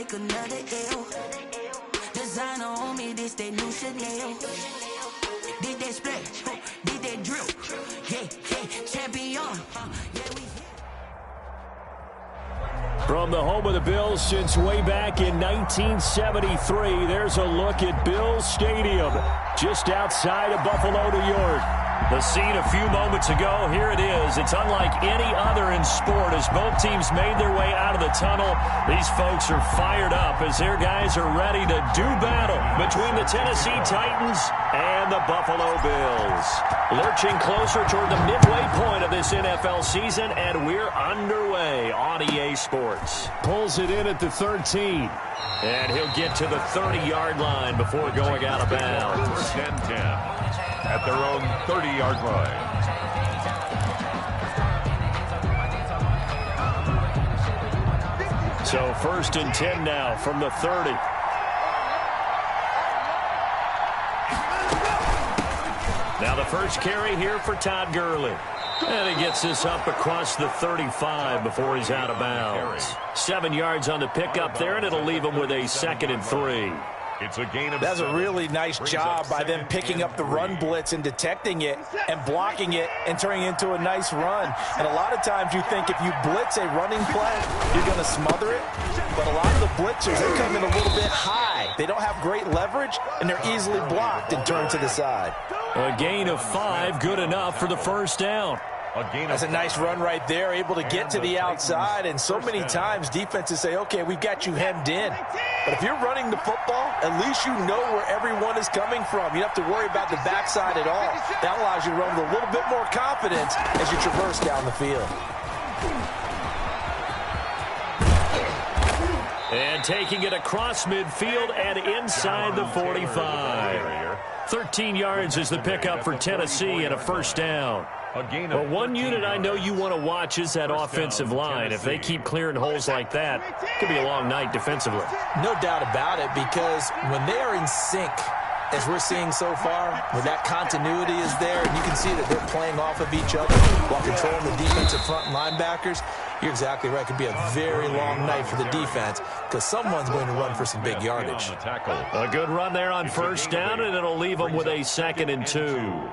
take another L. Designer on me, this that new Chanel. Did that splash, did that drip. Yeah, champion. Yeah, we. From the home of the Bills since way back in 1973, there's a look at Bills Stadium, just outside of Buffalo, New York. The scene a few moments ago, here it is. It's unlike any other in sport as both teams made their way out of the tunnel. These folks are fired up as their guys are ready to do battle between the Tennessee Titans and the Buffalo Bills. Lurching closer toward the midway point of this NFL season, and we're underway on EA Sports. Pulls it in at the 13. And he'll get to the 30-yard line before going out of bounds. First and 10 at their own 30-yard line. So first and 10 now from the 30. Now the first carry here for Todd Gurley. And he gets this up across the 35 before he's out of bounds. 7 yards on the pickup there, and it'll leave him with a 2nd and 3. It's a gain of That's a really nice job by them picking up the run blitz and detecting it and blocking it and turning it into a nice run. And a lot of times you think if you blitz a running play, you're going to smother it. But a lot of the blitzers, they come in a little bit high. They don't have great leverage, and they're easily blocked and turned to the side. A gain of 5, good enough for the first down. That's a nice run right there, able to get to the outside. And so many times defenses say, okay, we've got you hemmed in. But if you're running the football, at least you know where everyone is coming from. You don't have to worry about the backside at all. That allows you to run with a little bit more confidence as you traverse down the field. And taking it across midfield and inside the 45. 13 yards is the pickup for Tennessee and a first down. But one unit I know you want to watch is that offensive line. If they keep clearing holes like that, it could be a long night defensively. No doubt about it, because when they are in sync, as we're seeing so far, when that continuity is there, and you can see that they're playing off of each other while controlling the defensive front linebackers, you're exactly right. It could be a very long night for the defense because someone's going to run for some big yardage. A good run there on first down, and it'll leave them with a 2nd and 2.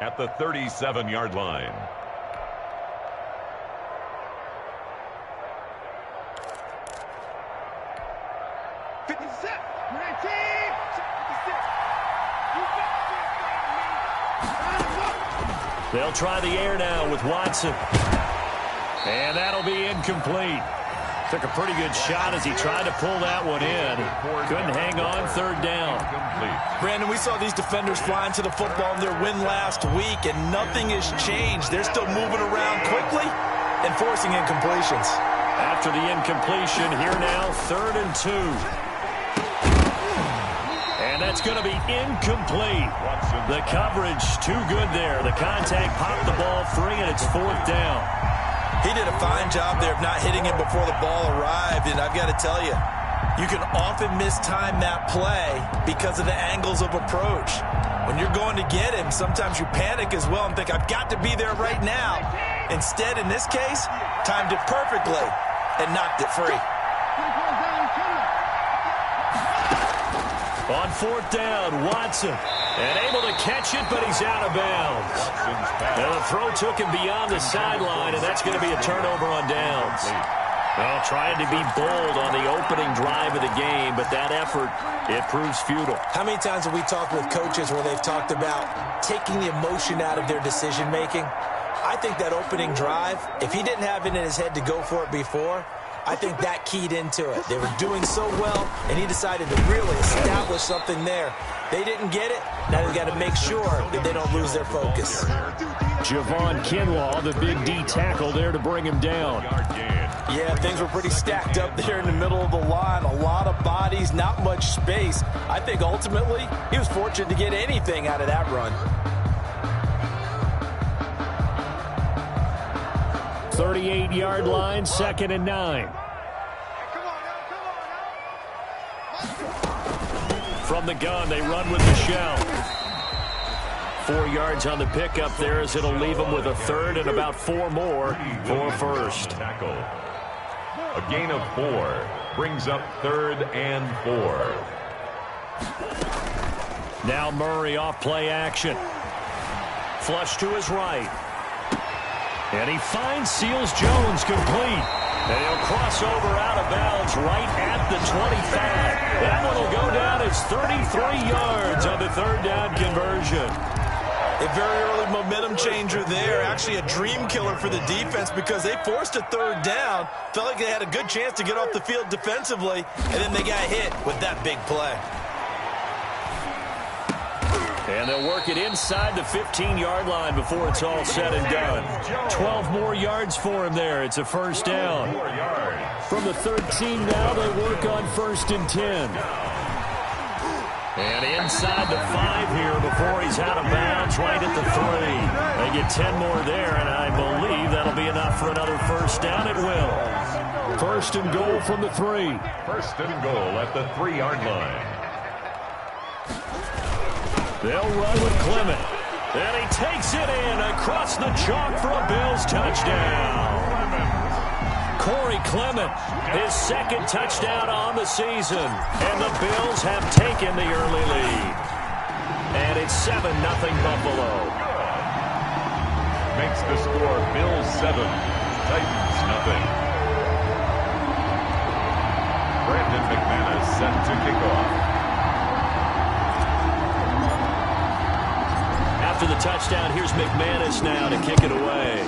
At the 37-yard line. They'll try the air now with Watson. And that'll be incomplete. Took a pretty good shot as he tried to pull that one in. Couldn't hang on, 3rd down. Brandon, we saw these defenders flying to the football in their win last week, and nothing has changed. They're still moving around quickly and forcing incompletions. After the incompletion, here now, 3rd and 2. And that's going to be incomplete. The coverage too good there. The contact popped the ball free, and it's 4th down. He did a fine job there of not hitting him before the ball arrived, and I've got to tell you, you can often mistime that play because of the angles of approach. When you're going to get him, sometimes you panic as well and think, I've got to be there right now. Instead, in this case, timed it perfectly and knocked it free. On 4th down, Watson. And able to catch it, but he's out of bounds. And the throw took him beyond the sideline, and that's going to be a turnover on downs. Well, trying to be bold on the opening drive of the game, but that effort, it proves futile. How many times have we talked with coaches where they've talked about taking the emotion out of their decision-making? I think that opening drive, if he didn't have it in his head to go for it before, I think that keyed into it. They were doing so well, and he decided to really establish something there. They didn't get it. Now they've got to make sure that they don't lose their focus. Javon Kinlaw, the big D tackle there to bring him down. Yeah, things were pretty stacked up there in the middle of the line. A lot of bodies, not much space. I think ultimately he was fortunate to get anything out of that run. 38-yard line, 2nd and 9. From the gun, they run with the shell. 4 yards on the pickup there as it'll leave them with a 3rd and about 4 more for a first. A gain of 4. Brings up 3rd and 4. Now Murray off play action. Flush to his right. And he finds Seals Jones complete. And he'll cross over out of bounds right at the 25. That one will go down as 33 yards on the 3rd down conversion. A very early momentum changer there. Actually a dream killer for the defense because they forced a 3rd down. Felt like they had a good chance to get off the field defensively. And then they got hit with that big play. And they'll work it inside the 15-yard line before it's all said and done. 12 more yards for him there. It's a 1st down. From the 13 now, they work on 1st and 10. And inside the 5 here before he's out of bounds right at the 3. They get 10 more there, and I believe that'll be enough for another 1st down. It will. 1st and goal from the 3. 1st and goal at the 3-yard line. They'll run with Clement. And he takes it in across the chalk for a Bills touchdown. Corey Clement, his 2nd touchdown on the season. And the Bills have taken the early lead. And it's 7-0 Buffalo. Makes the score Bills 7, Titans 0. Brandon McManus set to kick off. After the touchdown, here's McManus now to kick it away.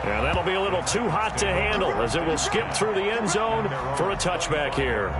And that'll be a little too hot to handle as it will skip through the end zone for a touchback here.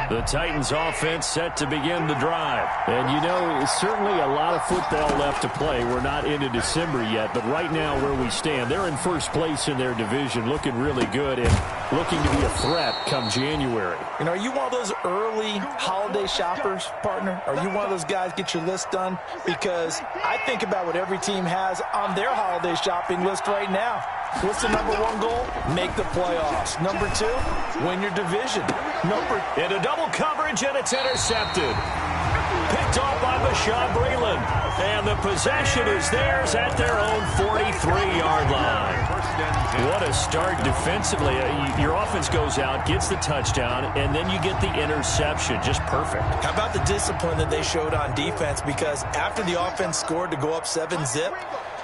The Titans offense set to begin the drive. And you know, certainly a lot of football left to play. We're not into December yet, but right now where we stand, they're in 1st place in their division, looking really good and looking to be a threat come January. You know, are you one of those early holiday shoppers, partner? Are you one of those guys get your list done? Because I think about what every team has on their holiday shopping list right now. What's the #1 goal? Make the playoffs. #2, win your division. Into double coverage, and it's intercepted. Picked off by Bashaud Breeland. And the possession is theirs at their own 43-yard line. What a start defensively. Your offense goes out, gets the touchdown, and then you get the interception. Just perfect. How about the discipline that they showed on defense? Because after the offense scored to go up 7-zip,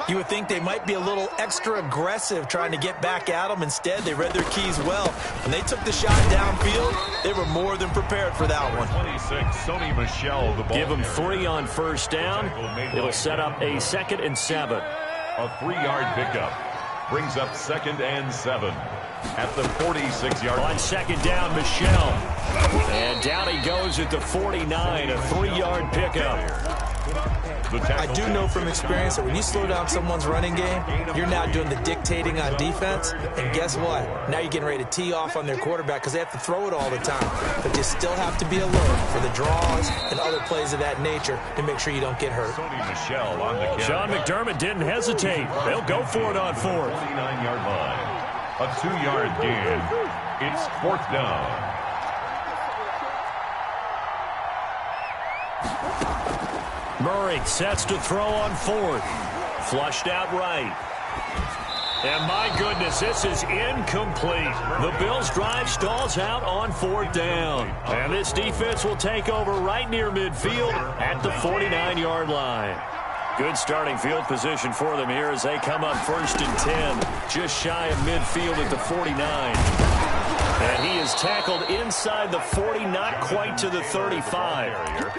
you would think they might be a little extra aggressive trying to get back at them. Instead, they read their keys well. When they took the shot downfield, they were more than prepared for that one. 26, Sony Michel, the ball. Give them 3 on 1st down. It'll set up a 2nd and 7. A 3-yard pickup. Brings up 2nd and 7 at the 46-yard line. On 2nd down, Michel. And down he goes at the 49, a 3-yard pickup. I do know from experience that when you slow down someone's running game, you're now doing the dictating on defense. And guess what? Now you're getting ready to tee off on their quarterback because they have to throw it all the time. But you still have to be alert for the draws and other plays of that nature to make sure you don't get hurt. Sony Michel on the carry. Sean McDermott didn't hesitate. They'll go for it on 4th. 49-yard line. A 2-yard gain. It's 4th down. Murray sets to throw on 4th. Flushed out right. And my goodness, this is incomplete. The Bills' drive stalls out on 4th down. And this defense will take over right near midfield at the 49-yard line. Good starting field position for them here as they come up 1st and 10. Just shy of midfield at the 49. And he is tackled inside the 40, not quite to the 35.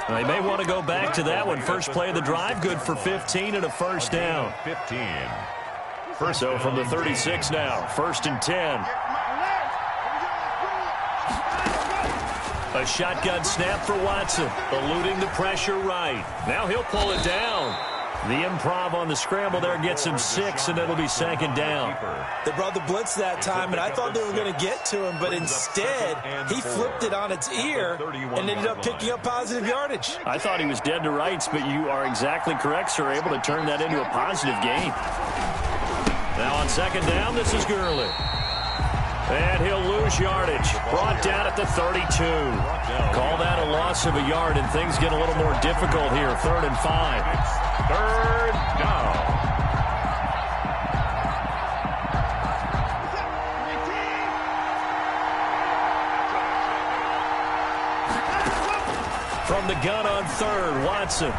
They may want to go back to that one. First play of the drive, good for 15 and a 1st down. 15. So from the 36 now, 1st and 10. A shotgun snap for Watson, eluding the pressure right. Now he'll pull it down. The improv on the scramble there gets him 6, and it'll be second down. They brought the blitz that time, and I thought they were going to get to him, but instead he flipped it on its ear and ended up picking up positive yardage. I thought he was dead to rights, but you are exactly correct, sir. Able to turn that into a positive gain. Now on second down, this is Gurley. And he'll lose yardage. Brought down at the 32. Call that a loss of a yard, and things get a little more difficult here. 3rd and 5. Third down. From the gun on 3rd, Watson.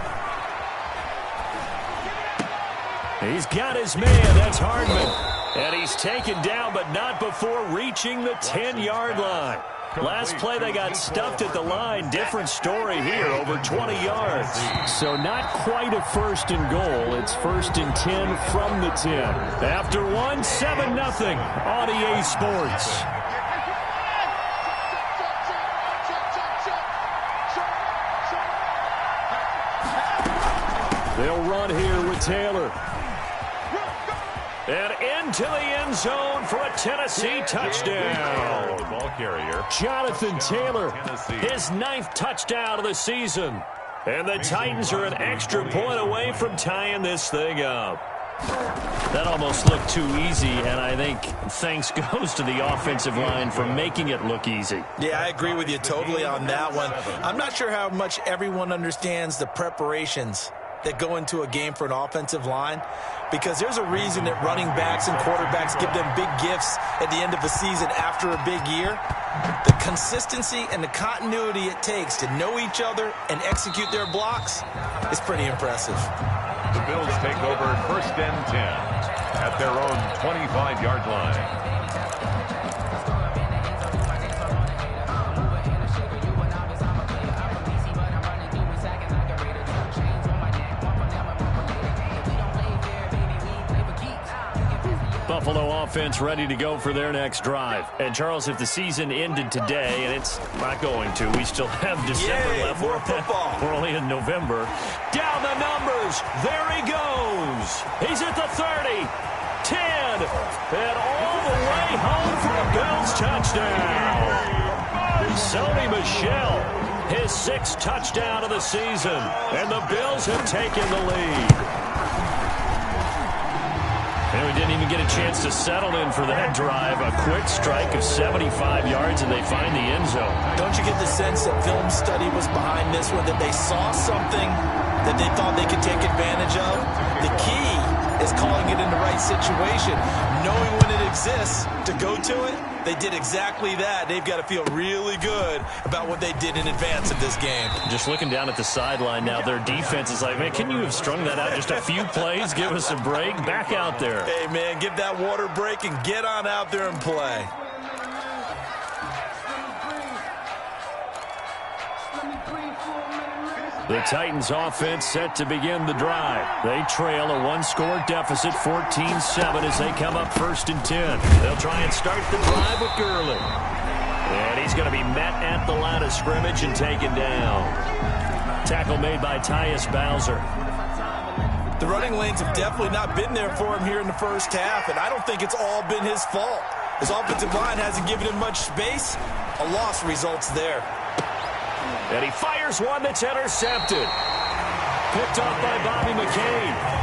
He's got his man. That's Hardman. And he's taken down, but not before reaching the 10-yard line. Last play, they got stuffed at the line. Different story here, over 20 yards. So not quite a 1st and goal. It's 1st and 10 from the 10. After 1, 7-0 on EA Sports. They'll run here with Taylor. And into the end zone for a Tennessee touchdown. The ball carrier, Jonathan Taylor, his 9th touchdown of the season. And the Titans are an extra point away from tying this thing up. That almost looked too easy, and I think thanks goes to the offensive line for making it look easy. Yeah, I agree with you totally on that one. I'm not sure how much everyone understands the preparations that go into a game for an offensive line, because there's a reason that running backs and quarterbacks give them big gifts at the end of the season after a big year. The consistency and the continuity it takes to know each other and execute their blocks is pretty impressive. the Bills take over 1st and 10 at their own 25-yard line. Buffalo offense ready to go for their next drive. And, Charles, if the season ended today, and it's not going to, we still have December left. More football. We're only in November. Down the numbers. There he goes. He's at the 30, 10, and all the way home for a Bills touchdown. Sony Michel, his 6th touchdown of the season, and the Bills have taken the lead. And we didn't even get a chance to settle in for that drive. A quick strike of 75 yards, and they find the end zone. Don't you get the sense that film study was behind this one, that they saw something that they thought they could take advantage of? The key is calling it in the right situation, knowing when it exists to go to it. They did exactly that. They've got to feel really good about what they did in advance of this game. Just looking down at the sideline now, their defense is like, man, can you have strung that out just a few plays? Give us a break. Back out there. Hey, man, give that water break and get on out there and play. The Titans offense set to begin the drive. They trail a 1-score deficit, 14-7, as they come up 1st and 10. They'll try and start the drive with Gurley. And he's going to be met at the line of scrimmage and taken down. Tackle made by Tyus Bowser. The running lanes have definitely not been there for him here in the first half, and I don't think it's all been his fault. His offensive line hasn't given him much space. A loss results there. And he fires one that's intercepted. Picked off by Bobby McCain.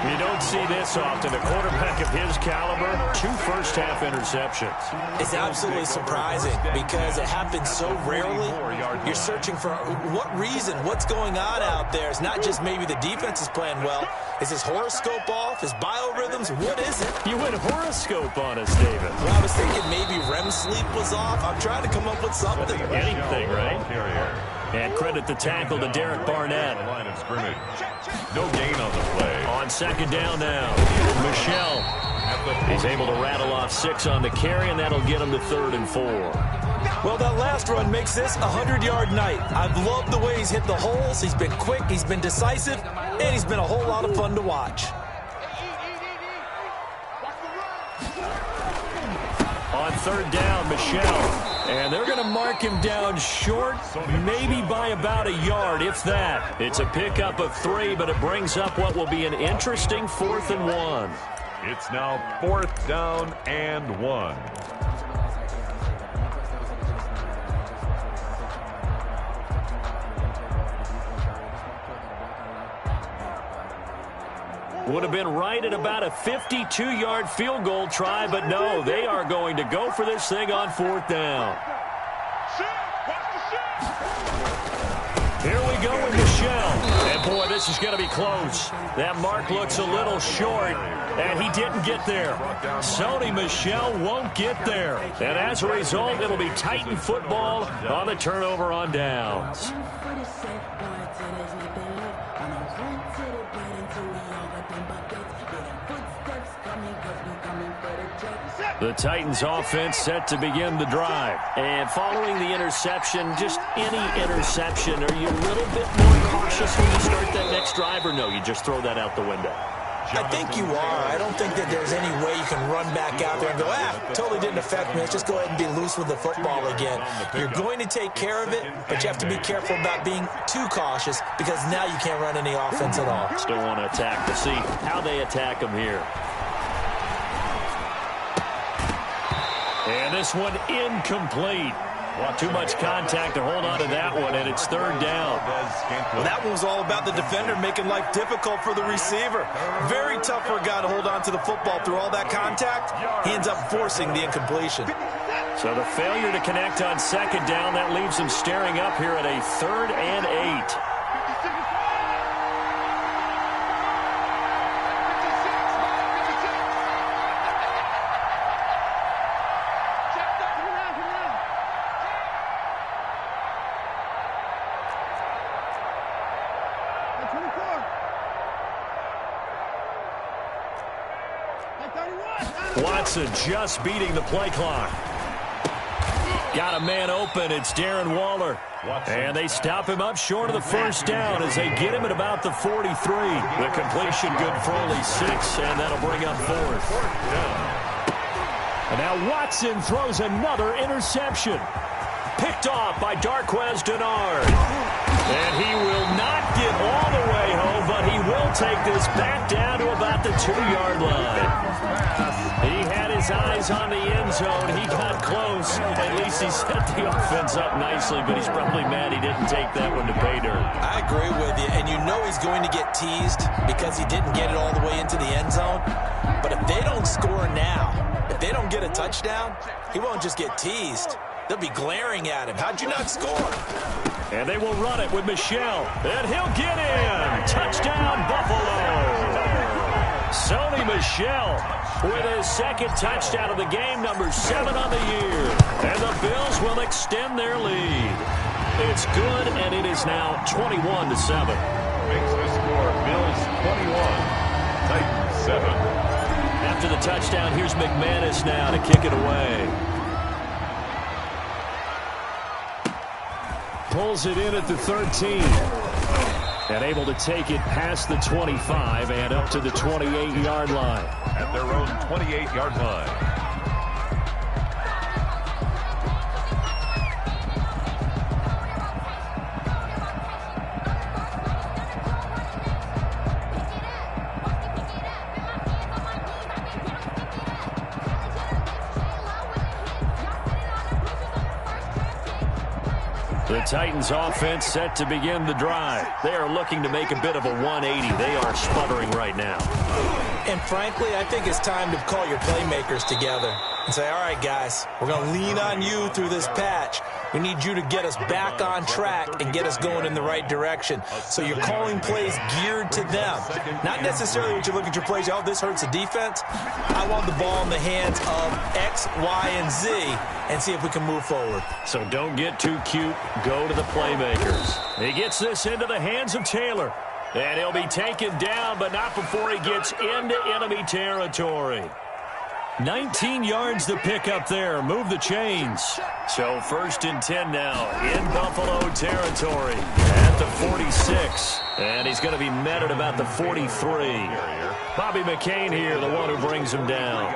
You don't see this often. A quarterback of his caliber, 2 first-half interceptions. It's absolutely surprising because it happens so rarely. You're searching for what reason, what's going on out there. It's not just maybe the defense is playing well. Is his horoscope off? His biorhythms? What is it? You went horoscope on us, David. Well, I was thinking maybe REM sleep was off. I'm trying to come up with something. Anything, right? And credit the tackle to Derek Barnett. Line of scrimmage. No gain on the play. On second down now, Michel. He's able to rattle off 6 on the carry, and that'll get him to 3rd and 4. Well, that last run makes this a 100-yard night. I've loved the way he's hit the holes. He's been quick, he's been decisive, and he's been a whole lot of fun to watch. On 3rd down, Michel. And they're going to mark him down short, maybe by about a yard, if that. It's a pickup of 3, but it brings up what will be an interesting 4th and 1. It's now 4th down and 1. Would have been right at about a 52-yard field goal try, but no, they are going to go for this thing on 4th down. Here we go with Michel. And, boy, this is going to be close. That mark looks a little short, and he didn't get there. Sony Michel won't get there. And as a result, it'll be Titan football on the turnover on downs. The Titans offense set to begin the drive. And following the interception, just any interception, are you a little bit more cautious when you start that next drive, or no, you just throw that out the window? I think you are. I don't think that there's any way you can run back out there and go, totally didn't affect me. Let's just go ahead and be loose with the football again. You're going to take care of it, but you have to be careful about being too cautious because now you can't run any offense at all. Still want to attack to see how they attack them here. And this one incomplete. Too much contact to hold on to that one, and it's 3rd down. Well, that one was all about the defender making life difficult for the receiver. Very tough for a guy to hold on to the football through all that contact. He ends up forcing the incompletion. So the failure to connect on 2nd down, that leaves him staring up here at a 3rd and 8. Watson just beating the play clock. Got a man open. It's Darren Waller. And they stop him up short of the 1st down as they get him at about the 43. The completion good for only 6, and that'll bring up 4th. And now Watson throws another interception. Picked off by Darquez Dennard. And he will not get all the way home, but he will take this back down to about the 2-yard line. He had his eyes on the end zone. He got close. At least he set the offense up nicely, but he's probably mad he didn't take that one to pay dirt. I agree with you, and you know he's going to get teased because he didn't get it all the way into the end zone. But if they don't score now, if they don't get a touchdown, he won't just get teased. They'll be glaring at him. How'd you not score? And they will run it with Michel. And he'll get in. Touchdown, Buffalo. Sony Michel with his 2nd touchdown of the game, number 7 on the year. And the Bills will extend their lead. It's good, and it is now 21-7. Makes the score Bills 21, Titans 7. After the touchdown, here's McManus now to kick it away. Pulls it in at the 13. And able to take it past the 25 and up to the 28-yard line. At their own 28-yard line. The Titans offense set to begin the drive. They are looking to make a bit of a 180. They are sputtering right now. And frankly, I think it's time to call your playmakers together and say, all right, guys, we're going to lean on you through this patch. We need you to get us back on track and get us going in the right direction. So you're calling plays geared to them. Not necessarily what you look at your plays, oh, this hurts the defense. I want the ball in the hands of X, Y, and Z and see if we can move forward. So don't get too cute. Go to the playmakers. He gets this into the hands of Taylor. And he'll be taken down, but not before he gets into enemy territory. 19 yards to pick up there. Move the chains. So 1st and 10 now in Buffalo territory at the 46. And he's going to be met at about the 43. Bobby McCain here, the one who brings him down.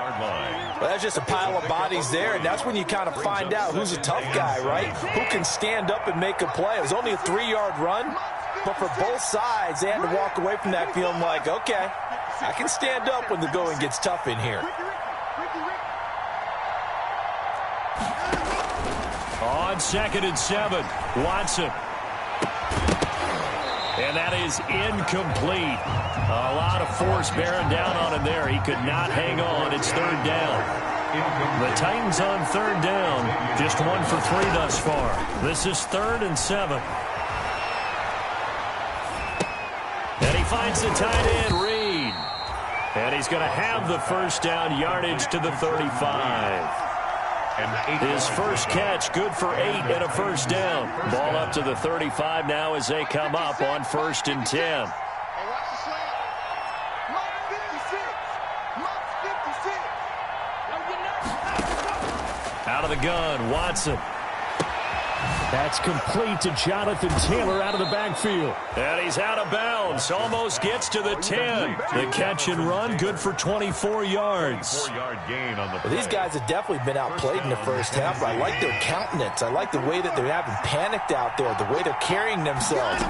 Well, that's just a pile of bodies there, and that's when you kind of find out who's a tough guy, right? Who can stand up and make a play. It was only a 3-yard run, but for both sides, they had to walk away from that feeling like, okay, I can stand up when the going gets tough in here. On 2nd and 7, Watson. And that is incomplete. A lot of force bearing down on him there. He could not hang on. It's 3rd down. The Titans on 3rd down. Just 1 for 3 thus far. This is 3rd and 7. And he finds the tight end, Reed. And he's going to have the first down, yardage to the 35. His first catch, good for 8 and a first down. Ball up to the 35 now as they come up on 1st and 10. Out of the gun, Watson. That's complete to Jonathan Taylor out of the backfield. And he's out of bounds. Almost gets to the 10. The catch and run, good for 24 yards. 4-yard gain on the play. Well, these guys have definitely been outplayed in the first half. I like their countenance. I like the way that they're having panicked out there, the way they're carrying themselves.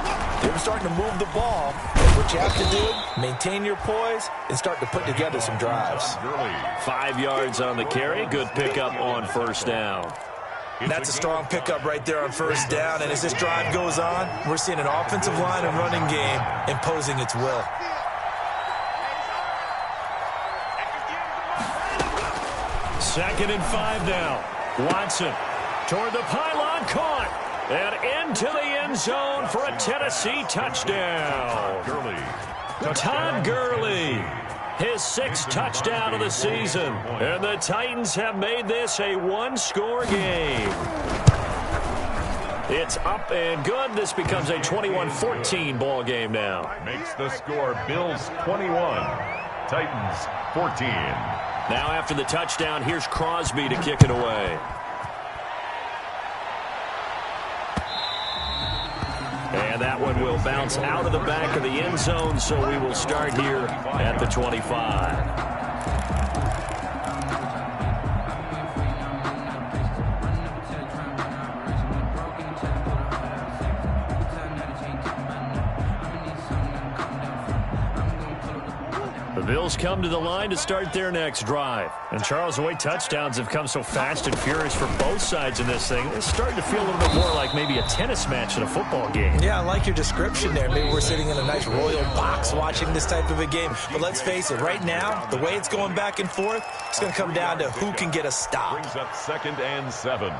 They're starting to move the ball. And what you have to do, maintain your poise and start to put together some drives. 5 yards on the carry. Good pickup on 1st down. That's a strong pickup right there on 1st down. And as this drive goes on, we're seeing an offensive line and running game imposing its will. Second and 5 now. Watson toward the pylon, caught. And into the end zone for a Tennessee touchdown. Todd Gurley. His 6th touchdown of the season. And the Titans have made this a 1-score game. It's up and good. This becomes a 21-14 ball game now. Makes the score Bills 21, Titans 14. Now after the touchdown, here's Crosby to kick it away. And that one will bounce out of the back of the end zone, so we will start here at the 25. The Bills come to the line to start their next drive. And Charles, the way touchdowns have come so fast and furious for both sides in this thing, it's starting to feel a little bit more like maybe a tennis match in a football game. Yeah, I like your description there. Maybe we're sitting in a nice royal box watching this type of a game. But let's face it, right now, the way it's going back and forth, it's going to come down to who can get a stop. Brings up 2nd and 7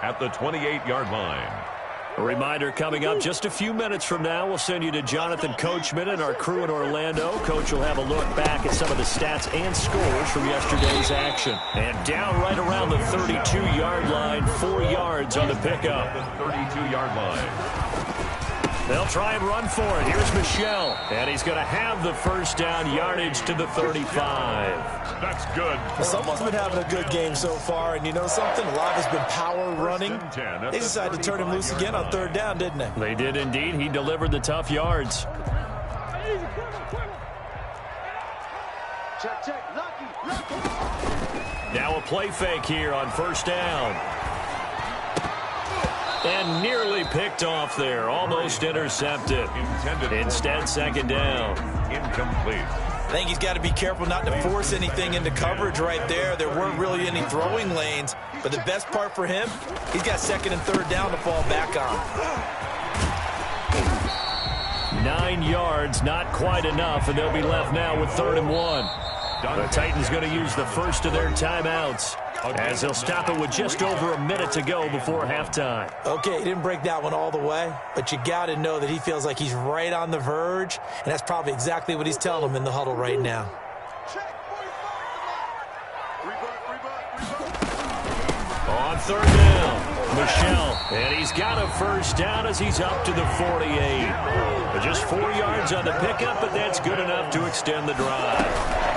at the 28-yard line. A reminder coming up just a few minutes from now, we'll send you to Jonathan Coachman and our crew in Orlando. Coach will have a look back at some of the stats and scores from yesterday's action. And down right around the 32-yard line, 4 yards on the pickup. The 32-yard line. They'll try and run for it. Here's Michel. And he's going to have the first down, yardage to the 35. That's good. Someone's been having a good game so far, and you know something? A lot has been power running. They decided to turn him loose again on 3rd down, didn't they? They did indeed. He delivered the tough yards. Now a play fake here on 1st down. And nearly picked off there. Almost intercepted. Instead, 2nd down. Incomplete. I think he's got to be careful not to force anything into coverage right there. There weren't really any throwing lanes. But the best part for him, he's got 2nd and 3rd down to fall back on. 9 yards, not quite enough, and they'll be left now with 3rd and 1. The Titans going to use the first of their timeouts as they'll stop it with just over a minute to go before halftime. Okay, he didn't break that one all the way, but you got to know that he feels like he's right on the verge, and that's probably exactly what he's telling them in the huddle right now. On 3rd down, Michel, and he's got a first down as he's up to the 48. Just 4 yards on the pickup, but that's good enough to extend the drive.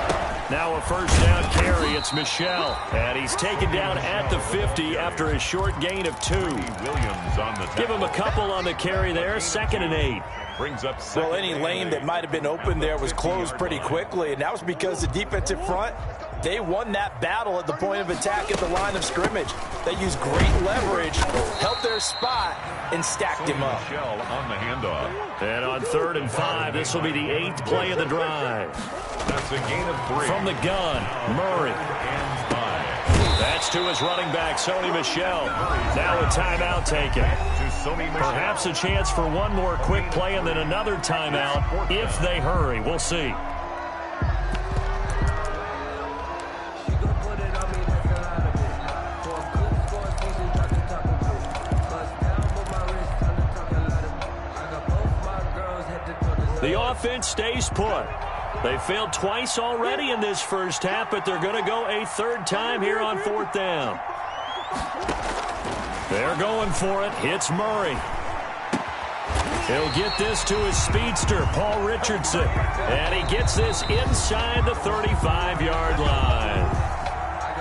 Now a first down carry. It's Michel, and he's taken down at the 50 after a short gain of 2. Williams on the Give him a couple on the carry there. 2nd and 8. brings up Well, any lane that might have been open there was closed pretty quickly, and that was because the defensive front, they won that battle at the point of attack at the line of scrimmage. They used great leverage, held their spot, and stacked him up. On the handoff. And on 3rd and 5, this will be the 8th play of the drive. That's a gain of 3. From the gun, Murray. And 5. That's to his running back, Sony Michel. Now a timeout taken. Perhaps a chance for one more quick play and then another timeout if they hurry. We'll see. The offense stays put. They failed twice already in this first half, but they're going to go a 3rd time here on 4th down. They're going for it. Hits Murray. He'll get this to his speedster, Paul Richardson. And he gets this inside the 35-yard line.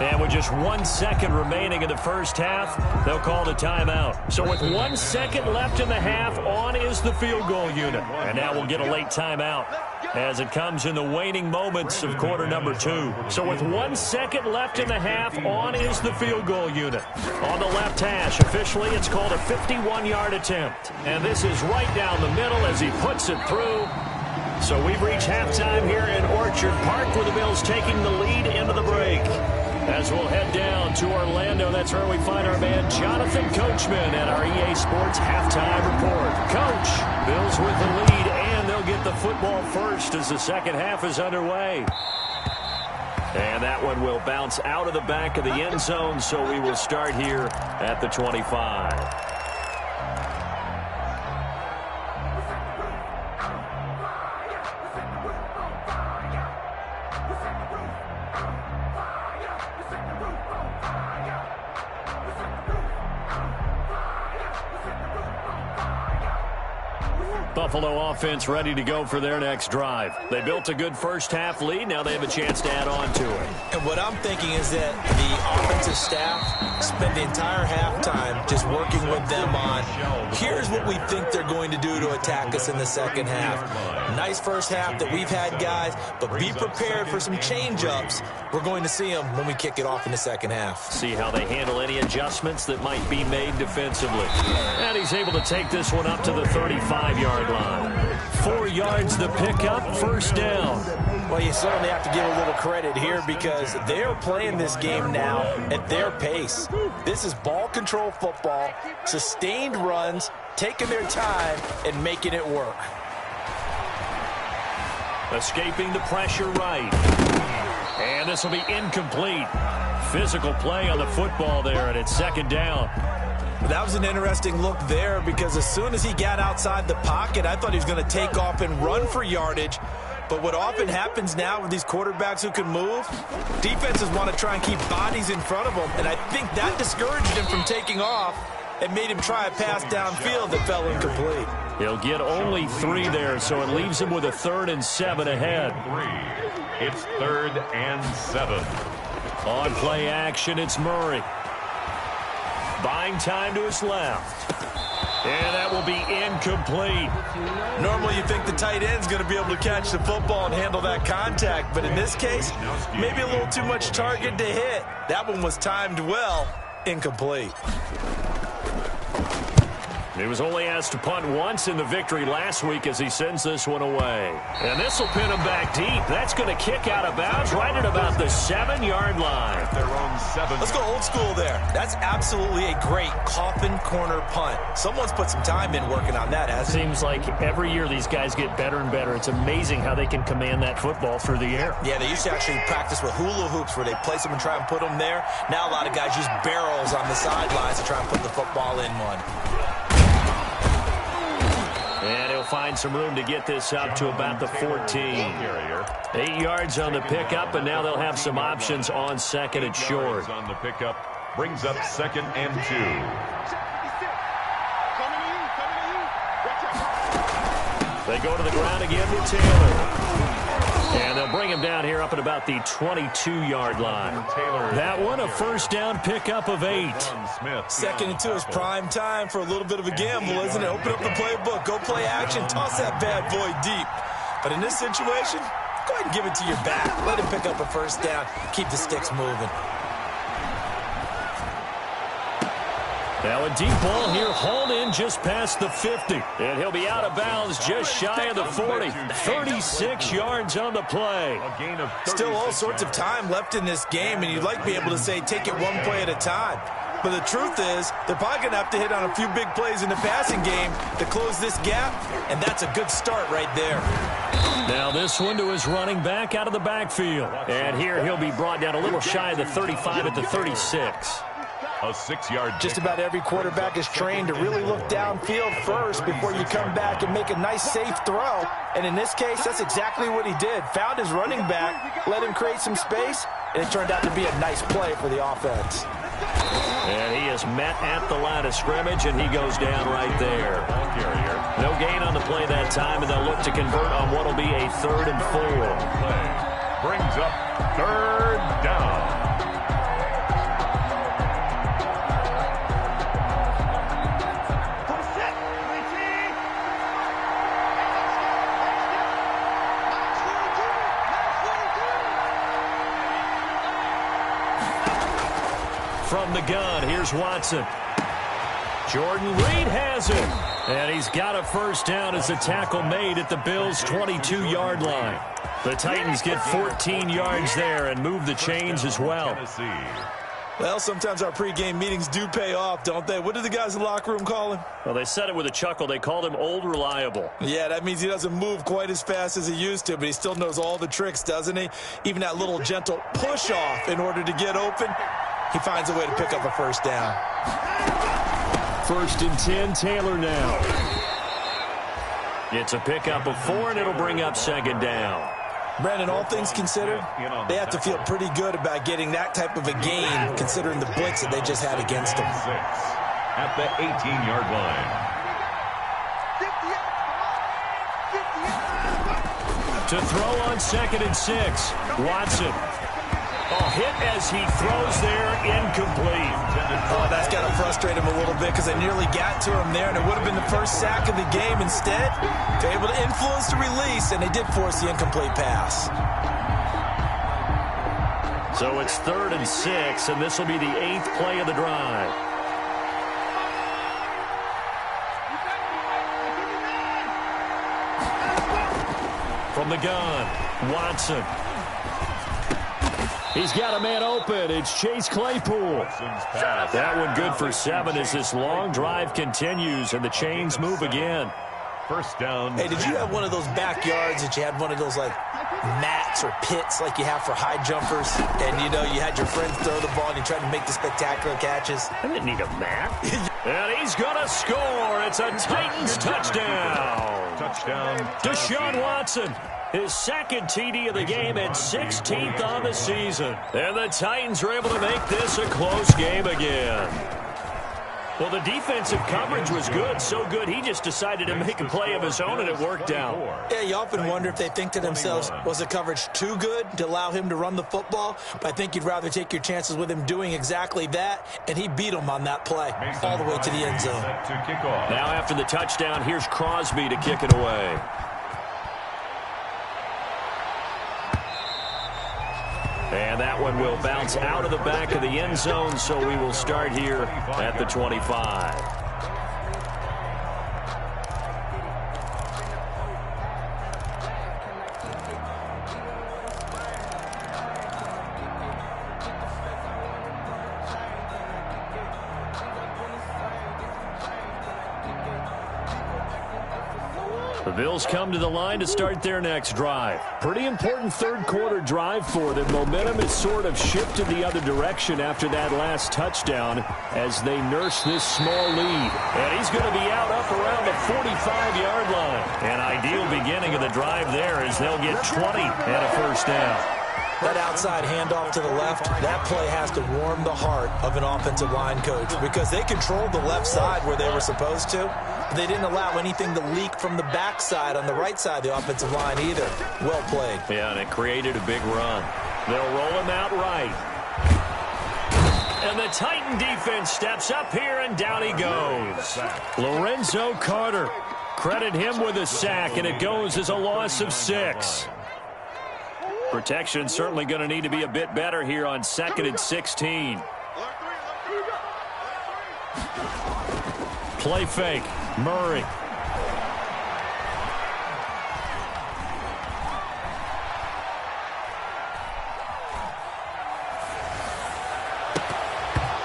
And with just 1 second remaining in the first half, they'll call the timeout. So with 1 second left in the half, on is the field goal unit. And now we'll get a late timeout as it comes in the waning moments of quarter number 2. So with 1 second left in the half, on is the field goal unit. On the left hash, officially it's called a 51-yard attempt. And this is right down the middle as he puts it through. So we've reached halftime here in Orchard Park with the Bills taking the lead into the break. As we'll head down to Orlando, that's where we find our man Jonathan Coachman at our EA Sports Halftime Report. Coach, Bills with the lead, and they'll get the football first as the second half is underway. And that one will bounce out of the back of the end zone, so we will start here at the 25. Buffalo offense ready to go for their next drive. They built a good first half lead. Now they have a chance to add on to it. And what I'm thinking is that the offensive staff spend the entire halftime just working with them on, here's what we think they're going to do to attack us in the second half. Nice first half that we've had, guys, but be prepared for some change-ups. We're going to see them when we kick it off in the second half. See how they handle any adjustments that might be made defensively. And he's able to take this one up to the 35-yard line. 4 yards the pickup, first down. Well, you certainly have to give a little credit here because they're playing this game now at their pace. This is ball control football, sustained runs, taking their time, and making it work. Escaping the pressure right. And this will be incomplete. Physical play on the football there, and it's second down. That was an interesting look there because as soon as he got outside the pocket, I thought he was going to take off and run for yardage. But what often happens now with these quarterbacks who can move, defenses want to try and keep bodies in front of them, and I think that discouraged him from taking off and made him try a pass downfield that fell incomplete. He'll get only 3 there, so it leaves him with a 3rd and 7 ahead. 3. It's 3rd and 7. On play action, it's Murray. Buying time to his left. And that will be incomplete. Normally you think the tight end's going to be able to catch the football and handle that contact, but in this case, maybe a little too much target to hit. That one was timed well, incomplete. He was only asked to punt once in the victory last week as he sends this one away. And this will pin him back deep. That's going to kick out of bounds right at about the 7-yard line. Their own 7. Let's go old school there. That's absolutely a great coffin corner punt. Someone's put some time in working on that, hasn't it? Seems like every year these guys get better and better. It's amazing how they can command that football through the air. Yeah, they used to actually practice with hula hoops where they place them and try and put them there. Now a lot of guys use barrels on the sidelines to try and put the football in one. And he'll find some room to get this up to about the 14. 8 yards on the pickup, and now they'll have some options on second and short. On the pickup brings up 2nd and 2. They go to the ground again with Taylor. And they'll bring him down here up at about the 22-yard line. That one, a first down pickup of 8. 2nd and 2 is prime time for a little bit of a gamble, isn't it? Open up the playbook, go play action, toss that bad boy deep. But in this situation, go ahead and give it to your back. Let him pick up a first down, keep the sticks moving. Now a deep ball here, hauled in just past the 50. And he'll be out of bounds just shy of the 40. 36 yards on the play. Still all sorts of time left in this game, and you'd like to be able to say take it one play at a time. But the truth is, they're probably going to have to hit on a few big plays in the passing game to close this gap, and that's a good start right there. Now this one to his running back out of the backfield. And here he'll be brought down a little shy of the 35 at the 36. A 6-yard. Just about every quarterback is trained to really look downfield first before you come back and make a nice, safe throw. And in this case, that's exactly what he did. Found his running back, let him create some space, and it turned out to be a nice play for the offense. And he is met at the line of scrimmage, and he goes down right there. No gain on the play that time, and they'll look to convert on what will be a 3rd and 4. Play brings up 3rd down. From the gun, here's Watson. Jordan Reed has it. And he's got a first down as a tackle made at the Bills' 22-yard line. The Titans get 14 yards there and move the chains as well. Well, sometimes our pregame meetings do pay off, don't they? What did the guys in the locker room call him? Well, they said it with a chuckle. They called him Old Reliable. Yeah, that means he doesn't move quite as fast as he used to, but he still knows all the tricks, doesn't he? Even that little gentle push-off in order to get open. He finds a way to pick up a first down. 1st and 10, Taylor now. It's a pickup of 4, and it'll bring up 2nd down. Brandon, all things considered, they have to feel pretty good about getting that type of a gain, considering the blitz that they just had against them. At the 18-yard line. To throw on 2nd and 6, Watson. A hit as he throws there, incomplete. Oh, that's got to frustrate him a little bit because they nearly got to him there, and it would have been the first sack of the game. Instead, they're able to influence the release, and they did force the incomplete pass. So it's 3rd and 6, and this will be the 8th play of the drive. From the gun, Watson. He's got a man open. It's Chase Claypool. That one good for 7 as this long drive continues and the chains move again. First down. Hey, did you have one of those backyards that you had one of those, like, mats or pits like you have for high jumpers? And, you know, you had your friends throw the ball and you tried to make the spectacular catches? I didn't need a mat. And he's going to score. It's a Titans touchdown. Touchdown. Deshaun Watson. His 2nd TD of the game and 16th on the season. And the Titans are able to make this a close game again. Well, the defensive coverage was good, so good he just decided to make a play of his own, and it worked out. Yeah, you often wonder if they think to themselves, was the coverage too good to allow him to run the football? But I think you'd rather take your chances with him doing exactly that, and he beat him on that play all the way to the end zone. Now after the touchdown, here's Crosby to kick it away. And that one will bounce out of the back of the end zone, so we will start here at the 25. The Bills come to the line to start their next drive. Pretty important third quarter drive for them. Momentum has sort of shifted the other direction after that last touchdown as they nurse this small lead. And he's going to be out up around the 45-yard line. An ideal beginning of the drive there as they'll get 20 and a first down. That outside handoff to the left, that play has to warm the heart of an offensive line coach because they controlled the left side where they were supposed to. But they didn't allow anything to leak from the backside on the right side of the offensive line either. Well played. Yeah, and it created a big run. They'll roll him out right. And the Titan defense steps up here, and down he goes. Lorenzo Carter. Credit him with a sack, and it goes as a loss of 6. Protection certainly going to need to be a bit better here on 2nd and 16. Play fake. Murray.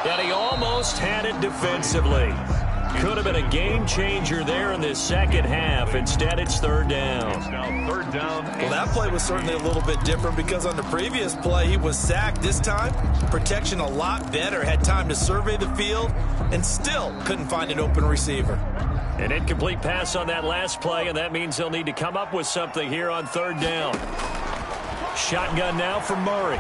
And he almost had it defensively. Could have been a game changer there in this second half. Instead, it's 3rd down. It's now 3rd down. Well, that play was certainly a little bit different because on the previous play, he was sacked. This time, protection a lot better. Had time to survey the field and still couldn't find an open receiver. An incomplete pass on that last play, and that means they'll need to come up with something here on 3rd down. Shotgun now for Murray.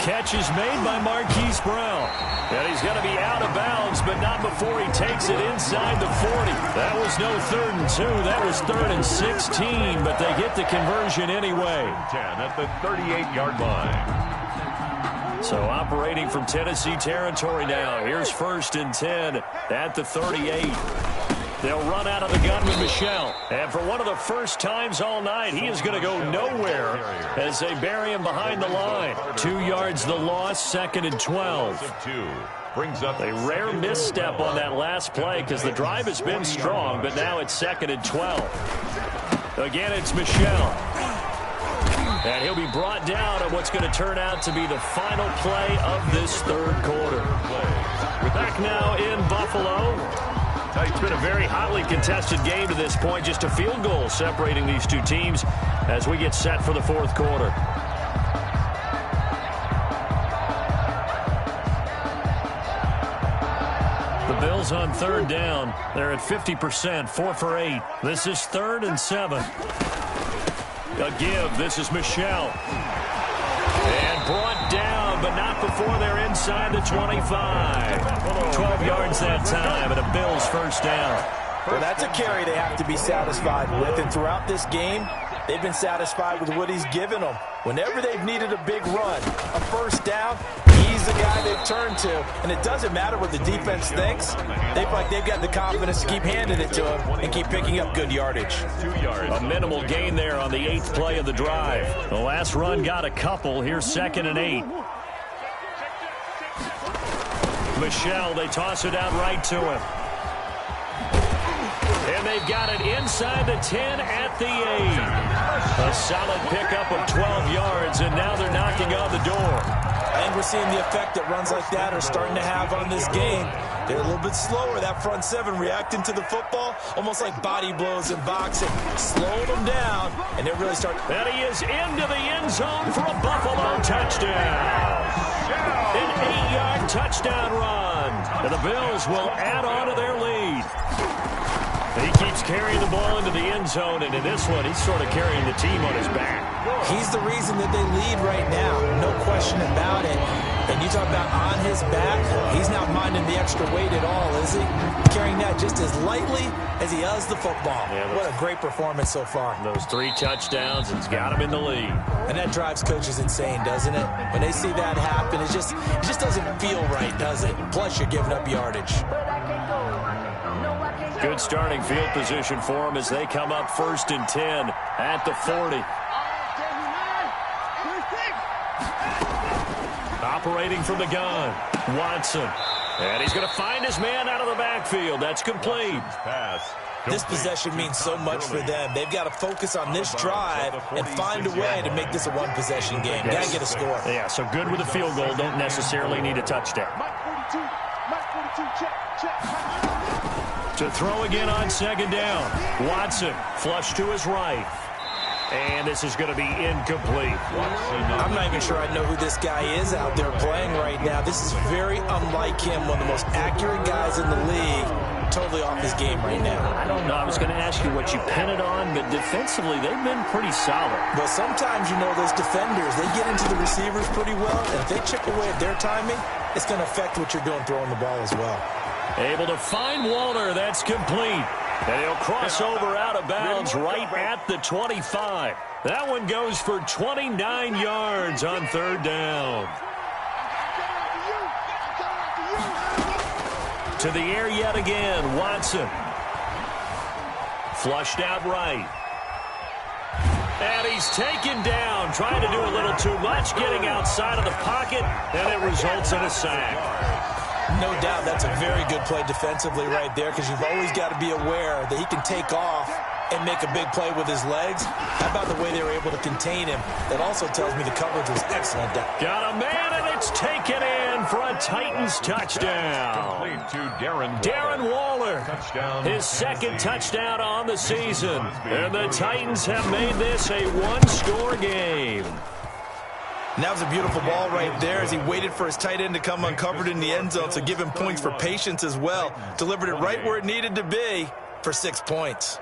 Catch is made by Marquise Brown. And he's going to be out of bounds, but not before he takes it inside the 40. That was no 3rd and 2. That was 3rd and 16, but they get the conversion anyway. 10 at the 38-yard line. So operating from Tennessee territory now. Here's 1st and 10 at the 38. They'll run out of the gun with Michel. And for one of the first times all night, he is going to go nowhere as they bury him behind the line. 2 yards the loss, 2nd and 12. Brings up a rare misstep on that last play because the drive has been strong, but now it's 2nd and 12. Again, it's Michel. And he'll be brought down at what's going to turn out to be the final play of this 3rd quarter. We're back now in Buffalo. It's been a very hotly contested game to this point. Just a field goal separating these two teams as we get set for the 4th quarter. The Bills on 3rd down. They're at 50%, 4 for 8. This is 3rd and 7. A give. This is Michel. And brought down, but not before they're inside the 25. 12 yards that time, and a Bills 1st down. Well, that's a carry they have to be satisfied with, and throughout this game, they've been satisfied with what he's given them. Whenever they've needed a big run, a 1st down, he's the guy they've turned to. And it doesn't matter what the defense thinks. They feel like they've got the confidence to keep handing it to him and keep picking up good yardage. 2 yards. A minimal gain there on the 8th play of the drive. The last run got a couple. Here's 2nd and 8. Michel, they toss it out right to him. And they've got it inside the 10 at the 8. A solid pickup of 12 yards, and now they're knocking on the door. I think we're seeing the effect that runs like that are starting to have on this game. They're a little bit slower, that front 7 reacting to the football, almost like body blows in boxing, slowing them down, and they're really starting. And he is into the end zone for a Buffalo touchdown. An 8-yard touchdown run. And the Bills will add on to their lead. He keeps carrying the ball into the end zone, and in this one, he's sort of carrying the team on his back. He's the reason that they lead right now, no question about it. And you talk about on his back, he's not minding the extra weight at all, is he? Carrying that just as lightly as he does the football. Yeah, what a great performance so far. Those 3 touchdowns, it's got him in the lead. And that drives coaches insane, doesn't it? When they see that happen, it just doesn't feel right, does it? Plus, you're giving up yardage. Good starting field position for them as they come up 1st and 10 at the 40. Operating from the gun, Watson. And he's going to find his man out of the backfield. That's complete. This possession means so much for them. They've got to focus on this drive and find a way to make this a one-possession game. Got to get a score. Yeah, so good with a field goal. Don't necessarily need a touchdown. To throw again on 2nd down. Watson, flush to his right. And this is going to be incomplete. I'm not even sure I know who this guy is out there playing right now. This is very unlike him, one of the most accurate guys in the league. Totally off his game right now. I don't know. I was going to ask you what you pin it on, but defensively, they've been pretty solid. Well, sometimes, you know, those defenders, they get into the receivers pretty well, and if they chip away at their timing, it's going to affect what you're doing throwing the ball as well. Able to find Walter. That's complete. And he'll cross over out of bounds right at the 25. That one goes for 29 yards on third down. To the air yet again, Watson. Flushed out right. And he's taken down, trying to do a little too much, getting outside of the pocket, and it results in a sack. No doubt that's a very good play defensively right there, because you've always got to be aware that he can take off and make a big play with his legs. How about the way they were able to contain him? That also tells me the coverage was excellent. Got a man, and it's taken in for a Titans touchdown. To Darren Waller, his second touchdown on the season. And the Titans have made this a one-score game. And that was a beautiful ball right there as he waited for his tight end to come uncovered in the end zone, so give him points for patience as well. Delivered it right where it needed to be for 6 points.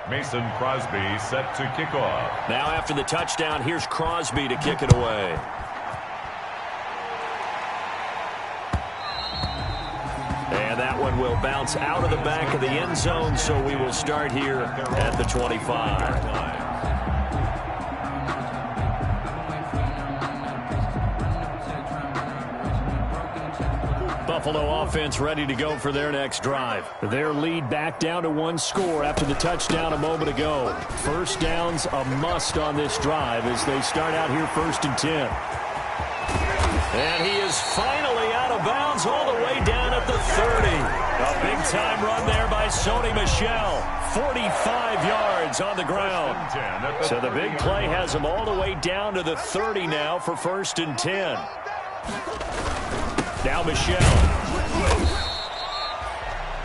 Mason Crosby set to kick off. Now after the touchdown, here's Crosby to kick it away. And that one will bounce out of the back of the end zone, so we will start here at the 25. Buffalo offense ready to go for their next drive. Their lead back down to one score after the touchdown a moment ago. First down's a must on this drive as they start out here 1st and 10. And he is finally out of bounds all the way down at the 30. A big-time run there by Sony Michel. 45 yards on the ground. So the big play has him all the way down to the 30 now for 1st and 10. Now Michel.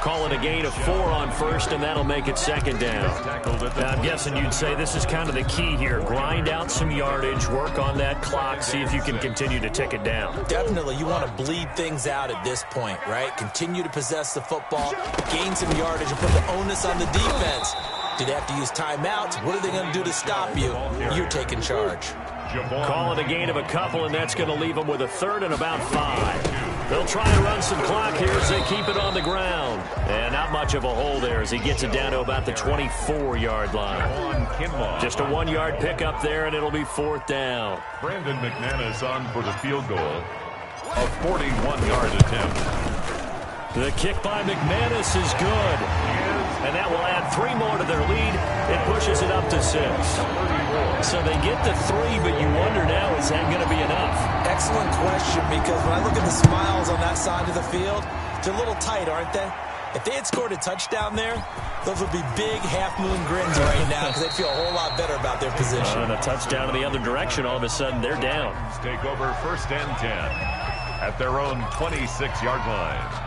Call it a gain of 4 on first, and that'll make it 2nd down. Now, I'm guessing you'd say this is kind of the key here. Grind out some yardage, work on that clock, see if you can continue to tick it down. Definitely. You want to bleed things out at this point, right? Continue to possess the football, gain some yardage, and put the onus on the defense. Do they have to use timeouts? What are they going to do to stop you? You're taking charge. Call it a gain of a couple, and that's going to leave them with a 3rd and about 5. They'll try to run some clock here as they keep it on the ground. And not much of a hole there as he gets it down to about the 24-yard line. Just a 1-yard pickup there, and it'll be 4th down. Brandon McManus on for the field goal. A 41-yard attempt. The kick by McManus is good. And that will add 3 more to their lead. It pushes it up to 6. So they get to 3, but you wonder now, is that going to be enough? Excellent question, because when I look at the smiles on that side of the field, they're a little tight, aren't they? If they had scored a touchdown there, those would be big half-moon grins right now because they'd feel a whole lot better about their position. And a touchdown in the other direction, all of a sudden they're down. Take over 1st and 10 at their own 26-yard line.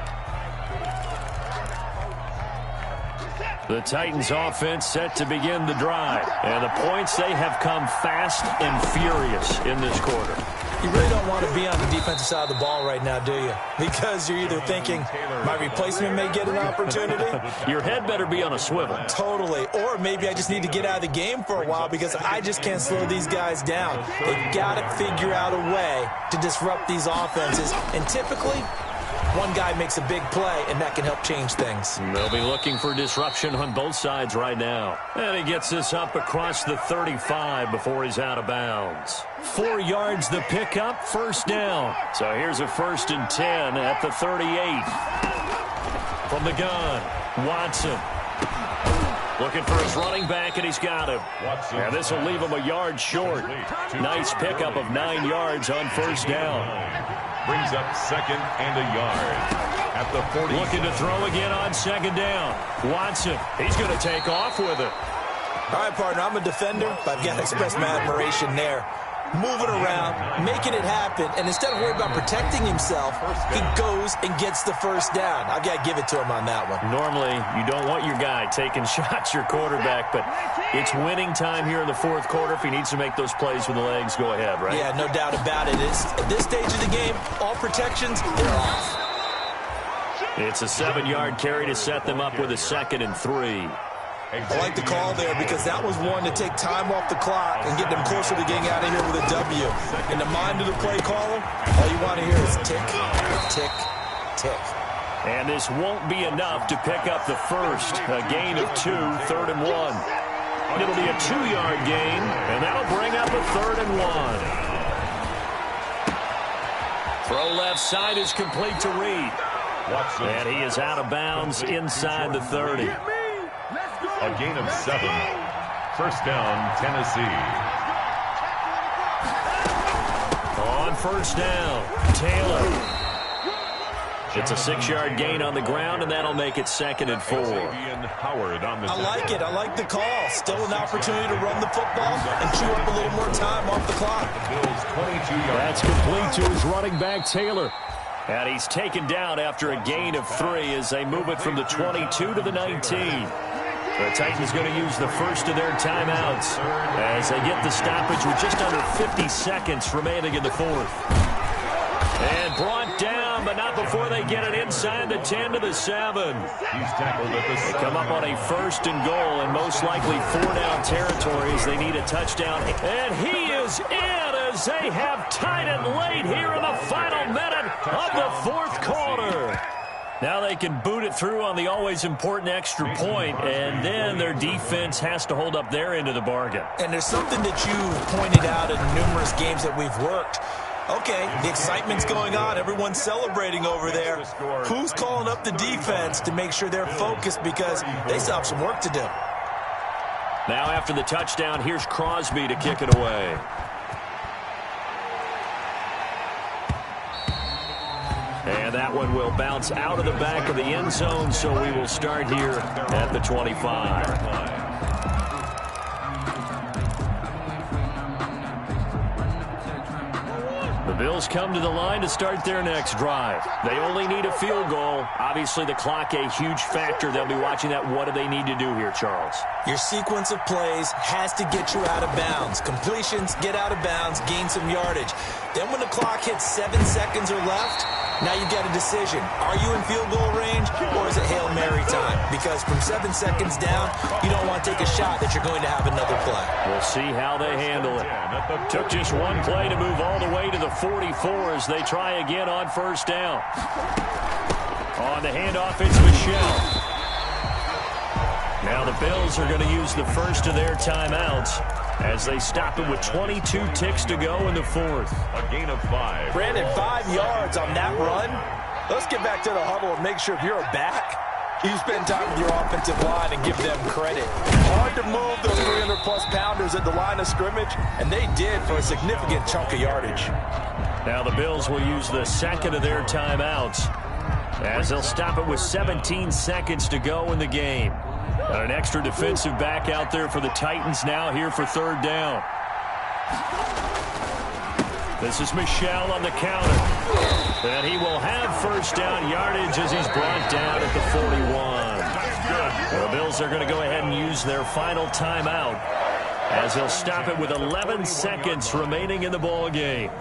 The Titans offense set to begin the drive. And the points, they have come fast and furious in this quarter. You really don't want to be on the defensive side of the ball right now, do you? Because you're either thinking, my replacement may get an opportunity. Your head better be on a swivel. Totally. Or maybe I just need to get out of the game for a while because I just can't slow these guys down. They've got to figure out a way to disrupt these offenses. And typically, one guy makes a big play, and that can help change things. They'll be looking for disruption on both sides right now. And he gets this up across the 35 before he's out of bounds. 4 yards the pickup, 1st down. So here's a 1st and 10 at the 38. From the gun, Watson. Looking for his running back, and he's got him. And this will leave him a yard short. Nice pickup of 9 yards on 1st down. Brings up 2nd and a yard at the 40. Looking to throw again on 2nd down. Watson, he's going to take off with it. All right, partner, I'm a defender, but I've got to express my admiration there. moving around, making it happen, and instead of worrying about protecting himself, he goes and gets the first down. I've got to give it to him on that one. Normally, you don't want your guy taking shots, your quarterback, but it's winning time here in the fourth quarter. If he needs to make those plays with the legs, go ahead, right? Yeah, no doubt about it. At this stage of the game, all protections, they're off. It's a 7-yard carry to set them up with a 2nd and 3. I like the call there because that was one to take time off the clock and get them closer to getting out of here with a W. In the mind of the play caller, all you want to hear is tick, tick, tick. And this won't be enough to pick up the first. A gain of 2, 3rd and 1. It'll be a 2-yard gain, and that'll bring up a 3rd and 1. Throw left side is complete to Reed. And he is out of bounds inside the 30. A gain of 7. First down, Tennessee. On first down, Taylor. It's a 6-yard gain on the ground, and that'll make it 2nd and 4. I like it. I like the call. Still an opportunity to run the football and chew up a little more time off the clock. That's complete to his running back, Taylor. And he's taken down after a gain of 3 as they move it from the 22 to the 19. The Titans going to use the first of their timeouts as they get the stoppage with just under 50 seconds remaining in the fourth. And brought down, but not before they get it inside the 10 to the 7. They come up on a 1st and goal, and most likely 4-down territories. They need a touchdown. And he is in as they have tied it late here in the final minute of the fourth quarter. Now they can boot it through on the always important extra point, and then their defense has to hold up their end of the bargain. And there's something that you pointed out in numerous games that we've worked. Okay, the excitement's going on. Everyone's celebrating over there. Who's calling up the defense to make sure they're focused because they still have some work to do? Now after the touchdown, here's Crosby to kick it away. And that one will bounce out of the back of the end zone, so we will start here at the 25. The Bills come to the line to start their next drive. They only need a field goal. Obviously, the clock a huge factor. They'll be watching that. What do they need to do here, Charles? Your sequence of plays has to get you out of bounds. Completions, get out of bounds, gain some yardage. Then when the clock hits 7 seconds or left, now you get a decision. Are you in field goal range, or is it Hail Mary time? Because from 7 seconds down, you don't want to take a shot that you're going to have another play. We'll see how they handle it. Took just one play to move all the way to the 44 as they try again on first down. On the handoff, it's Michel. Now the Bills are going to use the first of their timeouts as they stop it with 22 ticks to go in the fourth. A gain of 5. Brandon, 5 yards on that run. Let's get back to the huddle and make sure if you're a back, you spend time with your offensive line and give them credit. Hard to move those 300-plus pounders at the line of scrimmage, and they did for a significant chunk of yardage. Now the Bills will use the second of their timeouts as they'll stop it with 17 seconds to go in the game. Got an extra defensive back out there for the Titans now here for third down. This is Michel on the counter. And he will have first down yardage as he's brought down at the 41. The Bills are going to go ahead and use their final timeout as they'll stop it with 11 seconds remaining in the ball game.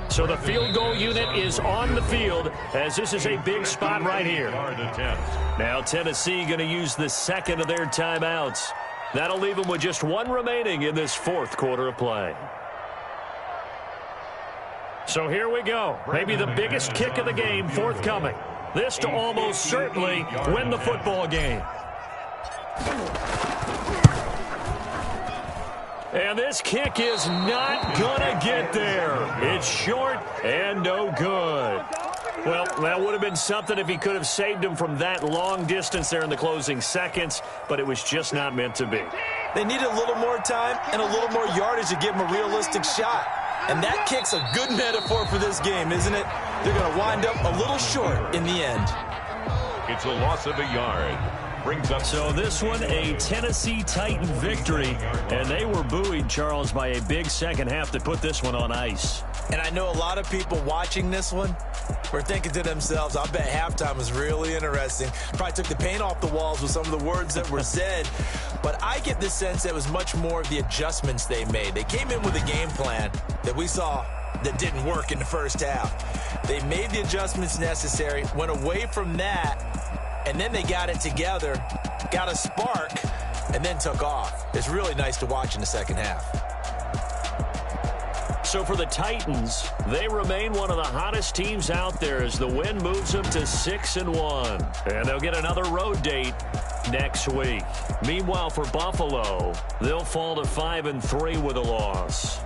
So the field goal unit is on the field as this is a big spot right here. Now Tennessee going to use the second of their timeouts. That'll leave them with just one remaining in this fourth quarter of play. So here we go. Maybe the biggest kick of the game forthcoming. This to almost certainly win the football game. And this kick is not going to get there. It's short and no good. Well, that would have been something if he could have saved him from that long distance there in the closing seconds, but it was just not meant to be. They needed a little more time and a little more yardage to give him a realistic shot. And that kick's a good metaphor for this game, isn't it? They're going to wind up a little short in the end. It's a loss of a yard. Brings up. So this one, a Tennessee Titan victory, and they were buoyed, Charles, by a big second half that put this one on ice. And I know a lot of people watching this one were thinking to themselves, I bet halftime was really interesting. Probably took the paint off the walls with some of the words that were said. But I get the sense that it was much more of the adjustments they made. They came in with a game plan that we saw that didn't work in the first half. They made the adjustments necessary, went away from that, and then they got it together, got a spark, and then took off. It's really nice to watch in the second half. So for the Titans, they remain one of the hottest teams out there as the win moves them to 6-1. And they'll get another road date next week. Meanwhile, for Buffalo, they'll fall to 5-3 with a loss.